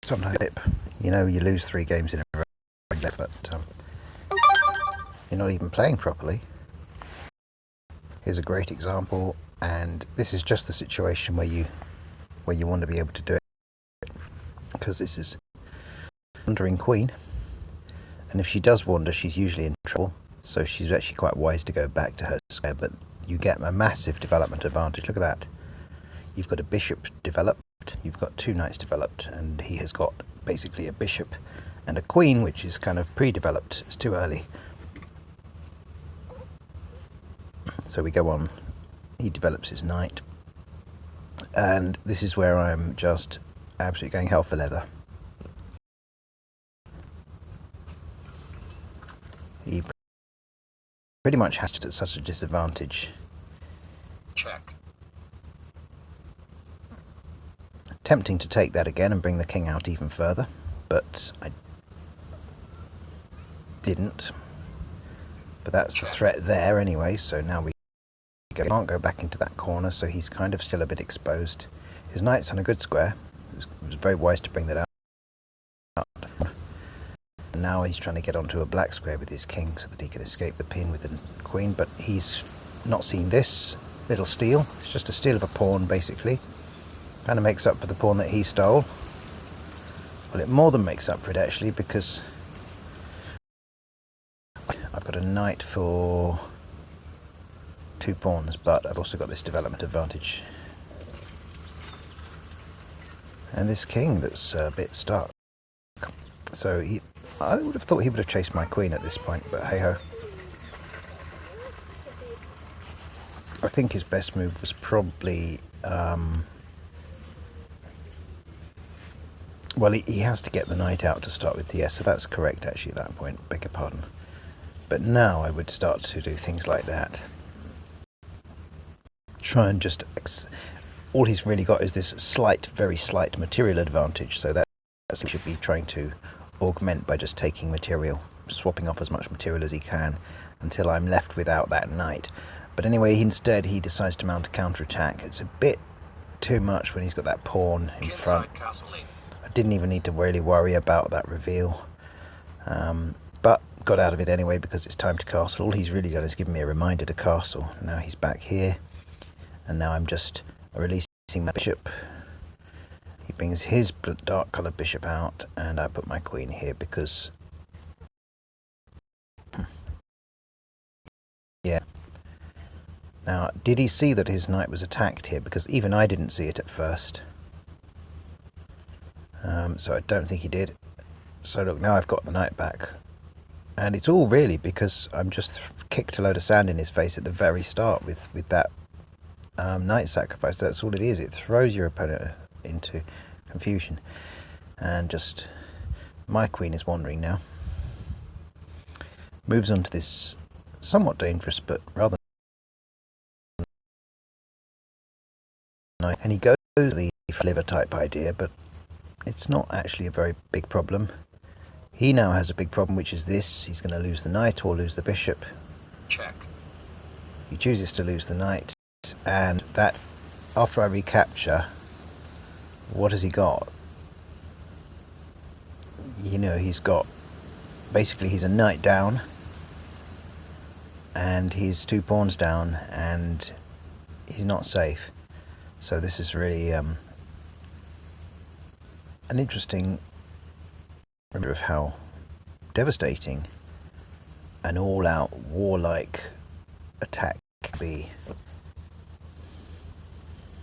sometimes you know, you lose 3 games in a row, but you're not even playing properly. Here's a great example, and this is just the situation where you want to be able to do it, because this is wandering queen, and if she does wander, she's usually in trouble. So she's actually quite wise to go back to her square, but you get a massive development advantage. Look at that. You've got a bishop developed, you've got 2 knights developed, and he has got basically a bishop and a queen, which is kind of pre-developed. It's too early. So we go on. He develops his knight, and this is where I'm just absolutely going hell for leather. He pretty much has it at such a disadvantage. Check. Tempting to take that again and bring the king out even further, but I didn't. But that's the threat there anyway, so now we can't go back into that corner, so he's kind of still a bit exposed. His knight's on a good square. It was very wise to bring that out. And now he's trying to get onto a black square with his king so that he can escape the pin with the queen, but he's not seen this little steal. It's just a steal of a pawn, basically. Kind of makes up for the pawn that he stole. Well, it more than makes up for it, actually, because I've got a knight for 2 pawns, but I've also got this development advantage. And this king that's a bit stuck. So I would have thought he would have chased my queen at this point, but hey-ho. I think his best move was probably... well, he has to get the knight out to start with, yes, so that's correct actually at that point, beg your pardon. But now I would start to do things like that. Try and just... all he's really got is this slight, very slight material advantage, so that's he should be trying to augment by just taking material, swapping off as much material as he can until I'm left without that knight. But anyway, instead he decides to mount a counterattack. It's a bit too much when he's got that pawn in front. I didn't even need to really worry about that reveal, but got out of it anyway because it's time to castle. All he's really done is given me a reminder to castle. Now he's back here, and now I'm just releasing my bishop. He brings his dark coloured bishop out, and I put my queen here because... yeah. Now, did he see that his knight was attacked here? Because even I didn't see it at first. So I don't think he did. So look, now I've got the knight back. And it's all really because I'm just kicked a load of sand in his face at the very start with that knight sacrifice. That's all it is. It throws your opponent into confusion. And just... my queen is wandering now. Moves on to this somewhat dangerous but rather... and he goes to the liver type idea, but it's not actually a very big problem. He now has a big problem, which is this. He's going to lose the knight or lose the bishop. Check. He chooses to lose the knight, and that, after I recapture, what has he got? You know, he's got, basically he's a knight down, and he's 2 pawns down, and he's not safe. So this is really an interesting reminder of how devastating an all-out warlike attack can be.